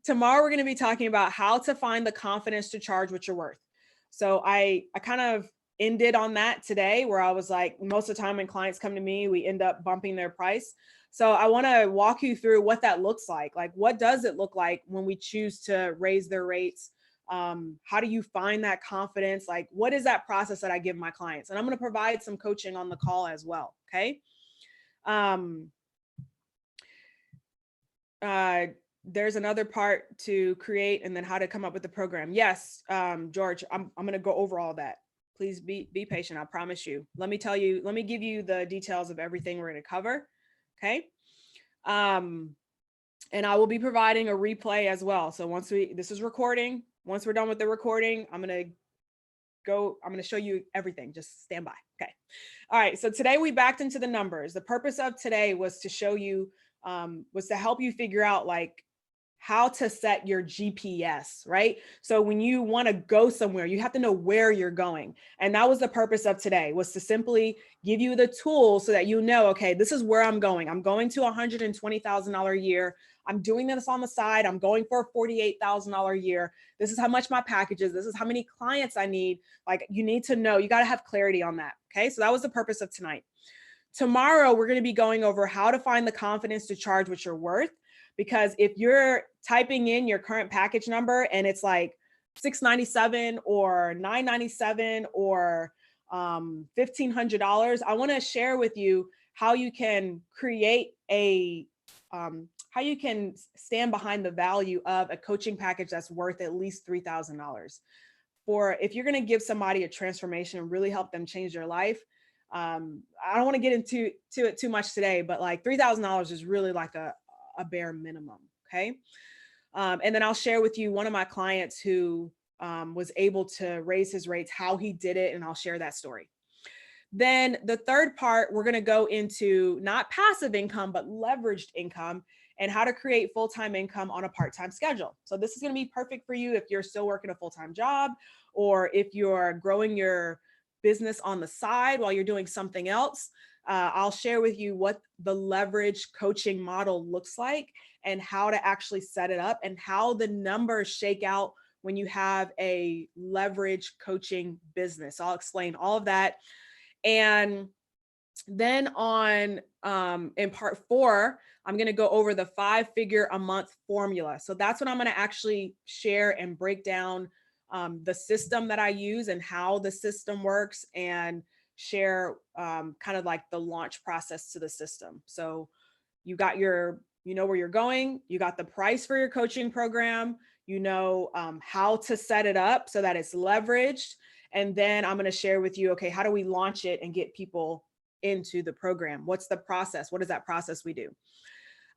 tomorrow we're going to be talking about how to find the confidence to charge what you're worth. So I kind of ended on that today, where I was like, most of the time when clients come to me, we end up bumping their price. So I want to walk you through what that looks like. Like, what does it look like when we choose to raise their rates? How do you find that confidence? Like, what is that process that I give my clients? And I'm going to provide some coaching on the call as well. Okay. There's another part to create and then how to come up with the program. Yes. George, I'm going to go over all that. Please be patient. I promise you. Let me give you the details of everything we're going to cover. Okay. And I will be providing a replay as well. So this is recording. Once we're done with the recording, I'm going to show you everything. Just stand by. Okay. All right. So today we backed into the numbers. The purpose of today was to show you, was to help you figure out like how to set your GPS, right? So when you want to go somewhere, you have to know where you're going. And that was the purpose of today, was to simply give you the tools so that you know, okay, this is where I'm going. I'm going to $120,000 a year. I'm doing this on the side. I'm going for $48,000 a year. This is how much my package is. This is how many clients I need. Like, you need to know, you got to have clarity on that. Okay. So that was the purpose of tonight. Tomorrow, we're going to be going over how to find the confidence to charge what you're worth. Because if you're typing in your current package number and it's like $697 or $997 or $1,500, I want to share with you how you can create how you can stand behind the value of a coaching package that's worth at least $3,000. For if you're going to give somebody a transformation and really help them change their life. I don't want to get into it too much today, but like $3,000 is really like a bare minimum. Okay. And then I'll share with you one of my clients who was able to raise his rates, how he did it, and I'll share that story. Then the third part, we're going to go into not passive income, but leveraged income and how to create full-time income on a part-time schedule. So this is going to be perfect for you if you're still working a full-time job, or if you're growing your business on the side while you're doing something else. I'll share with you what the leverage coaching model looks like and how to actually set it up and how the numbers shake out when you have a leverage coaching business. I'll explain all of that. And then on in part 4, I'm going to go over the 5-figure a month formula. So that's what I'm going to actually share and break down the system that I use and how the system works, and share kind of like the launch process to the system. So you got your, you know where you're going, you got the price for your coaching program, you know how to set it up so that it's leveraged. And then I'm going to share with you, okay, how do we launch it and get people into the program? What's the process? What is that process we do?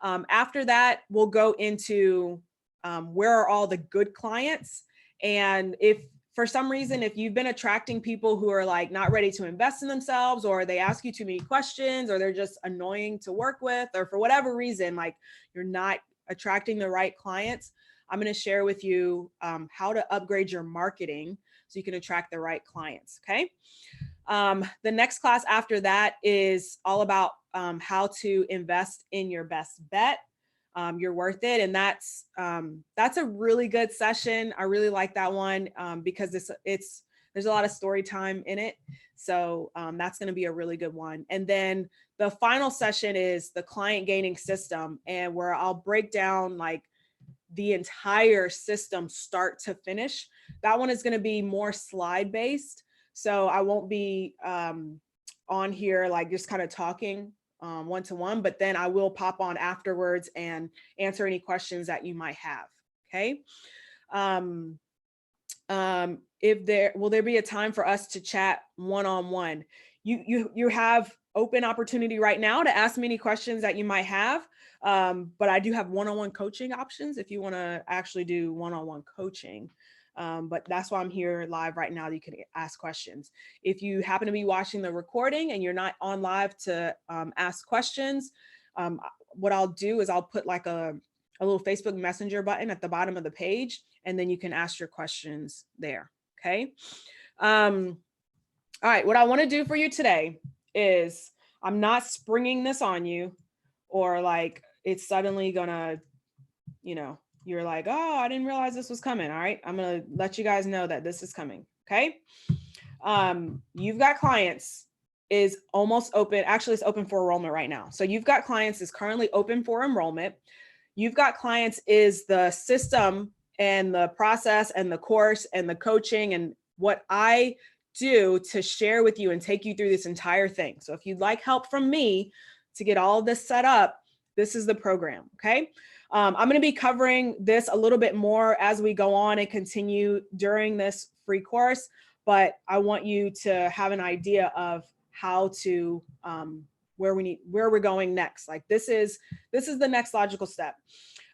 After that, we'll go into where are all the good clients? And if for some reason, if you've been attracting people who are like not ready to invest in themselves, or they ask you too many questions, or they're just annoying to work with, or for whatever reason, like you're not attracting the right clients, I'm going to share with you how to upgrade your marketing so you can attract the right clients. Okay. The next class after that is all about how to invest in your best bet. You're worth it. And that's a really good session. I really like that one because there's a lot of story time in it. So that's going to be a really good one. And then the final session is the client gaining system, and where I'll break down like the entire system start to finish. That one is going to be more slide based. So I won't be on here like just kind of talking one-to-one, but then I will pop on afterwards and answer any questions that you might have. Okay. Will there be a time for us to chat one-on-one? You have open opportunity right now to ask me any questions that you might have. But I do have one-on-one coaching options if you want to actually do one-on-one coaching. But that's why I'm here live right now. You can ask questions. If you happen to be watching the recording and you're not on live to ask questions, what I'll do is I'll put like a little Facebook Messenger button at the bottom of the page, and then you can ask your questions there. Okay. All right. What I want to do for you today is I'm not springing this on you, or like it's suddenly gonna, you're like, oh, I didn't realize this was coming. All right. I'm going to let you guys know that this is coming. Okay. You've got clients is almost open. Actually, it's open for enrollment right now. So you've got clients is currently open for enrollment. You've got clients is the system and the process and the course and the coaching and what I do to share with you and take you through this entire thing. So if you'd like help from me to get all of this set up, this is the program. Okay. I'm going to be covering this a little bit more as we go on and continue during this free course, but I want you to have an idea of how to, where we're going next. Like this is the next logical step.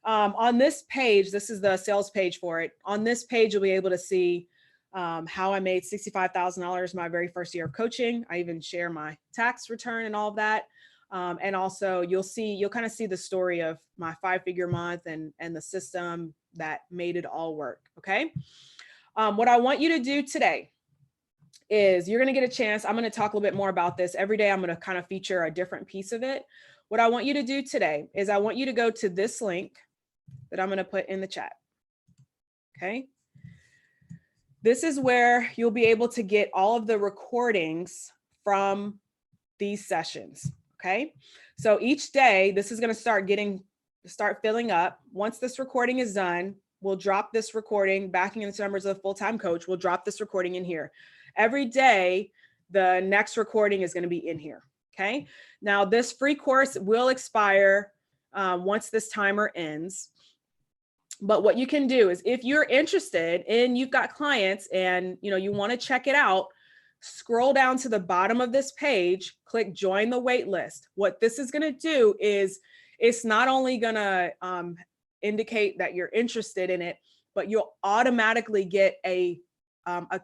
On this page, this is the sales page for it. On this page, you'll be able to see how I made $65,000 my very first year of coaching. I even share my tax return and all of that. And also you'll kind of see the story of my 5-figure month and the system that made it all work. Okay. What I want you to do today is you're going to get a chance. I'm going to talk a little bit more about this every day. I'm going to kind of feature a different piece of it. What I want you to do today is I want you to go to this link that I'm going to put in the chat. Okay. This is where you'll be able to get all of the recordings from these sessions. Okay. So each day, this is going to start filling up. Once this recording is done, we'll drop this recording, Backing Into Numbers of a Full-Time Coach. We'll drop this recording in here. Every day, the next recording is going to be in here. Okay. Now this free course will expire once this timer ends. But what you can do is, if you're interested and you've got clients and you want to check it out, scroll down to the bottom of this page, click join the wait list. What this is going to do is it's not only going to indicate that you're interested in it, but you'll automatically get a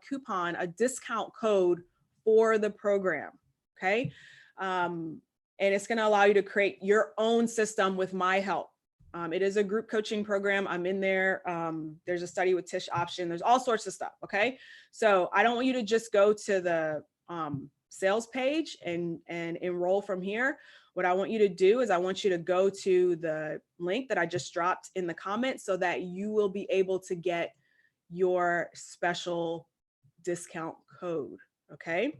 coupon, a discount code for the program. Okay. And it's going to allow you to create your own system with my help. It is a group coaching program. I'm in there. There's a study with Tish option. There's all sorts of stuff. Okay. So I don't want you to just go to the sales page and enroll from here. What I want you to do is I want you to go to the link that I just dropped in the comments so that you will be able to get your special discount code. Okay.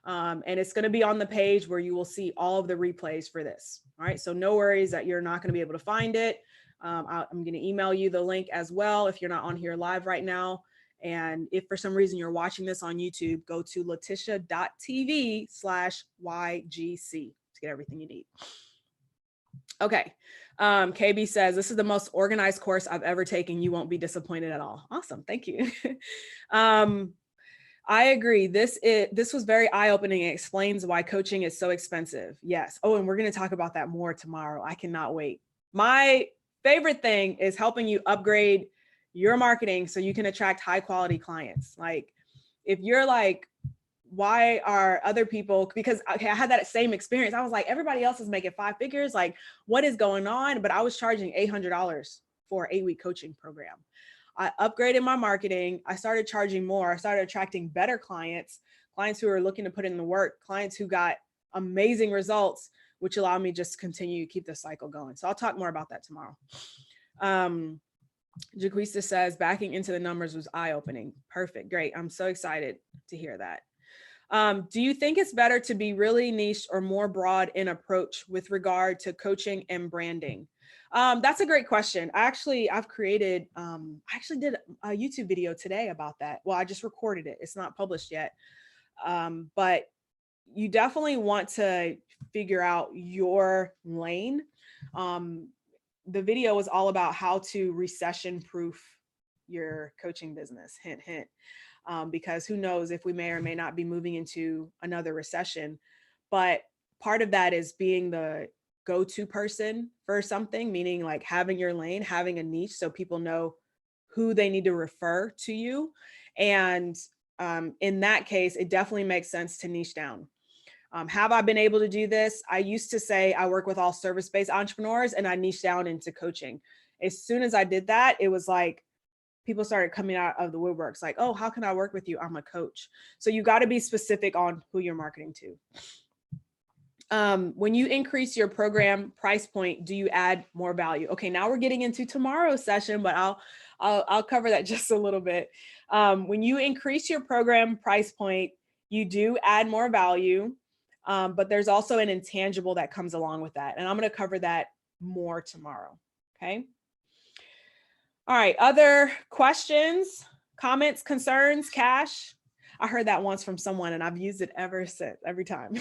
And it's going to be on the page where you will see all of the replays for this. All right. So no worries that you're not going to be able to find it. I'm going to email you the link as well if you're not on here live right now. And if for some reason you're watching this on YouTube, go to letitia.tv/YGC to get everything you need. Okay. KB says, this is the most organized course I've ever taken. You won't be disappointed at all. Awesome. Thank you. I agree. This was very eye-opening. It explains why coaching is so expensive. Yes. Oh, and we're going to talk about that more tomorrow. I cannot wait. My favorite thing is helping you upgrade your marketing so you can attract high quality clients. Like if you're like, why are other people, because okay, I had that same experience. I was like, everybody else is making 5 figures. Like what is going on? But I was charging $800 for an 8-week coaching program. I upgraded my marketing. I started charging more. I started attracting better clients who are looking to put in the work, clients who got amazing results, which allow me just to continue to keep the cycle going. So I'll talk more about that tomorrow. Jaquista says, backing into the numbers was eye-opening. Perfect. Great. I'm so excited to hear that. Do you think it's better to be really niche or more broad in approach with regard to coaching and branding? That's a great question. I've created, I actually did a YouTube video today about that. Well, I just recorded it. It's not published yet. But you definitely want to figure out your lane. The video was all about how to recession proof your coaching business. Hint, hint. Because who knows if we may or may not be moving into another recession. But part of that is being the go-to person for something, meaning like having your lane, having a niche so people know who they need to refer to you. And in that case, it definitely makes sense to niche down. Have I been able to do this? I used to say I work with all service-based entrepreneurs and I niche down into coaching. As soon as I did that, it was like people started coming out of the woodworks like, oh, how can I work with you? I'm a coach. So you got to be specific on who you're marketing to. When you increase your program price point, do you add more value? Okay, now we're getting into tomorrow's session, but I'll cover that just a little bit. When you increase your program price point, you do add more value, but there's also an intangible that comes along with that. And I'm going to cover that more tomorrow. Okay. All right. Other questions, comments, concerns, Cash? I heard that once from someone and I've used it ever since, every time.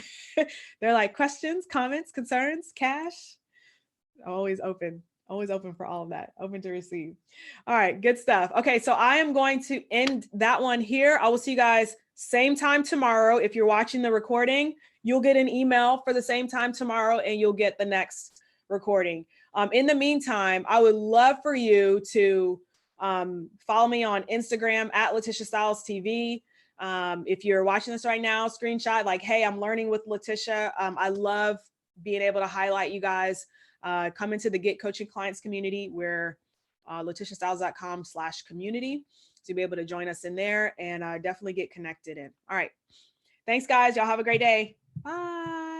They're like, questions, comments, concerns, Cash? Always open for all of that, open to receive. All right, good stuff. Okay, so I am going to end that one here. I will see you guys same time tomorrow. If you're watching the recording, you'll get an email for the same time tomorrow and you'll get the next recording. In the meantime, I would love for you to follow me on Instagram at Letitia Styles TV. If you're watching this right now, screenshot like, hey, I'm learning with Letitia. I love being able to highlight you guys. Come into the Get Coaching Clients community where LetitiaStyles.com/community to be able to join us in there and definitely get connected in. All right. Thanks, guys. Y'all have a great day. Bye.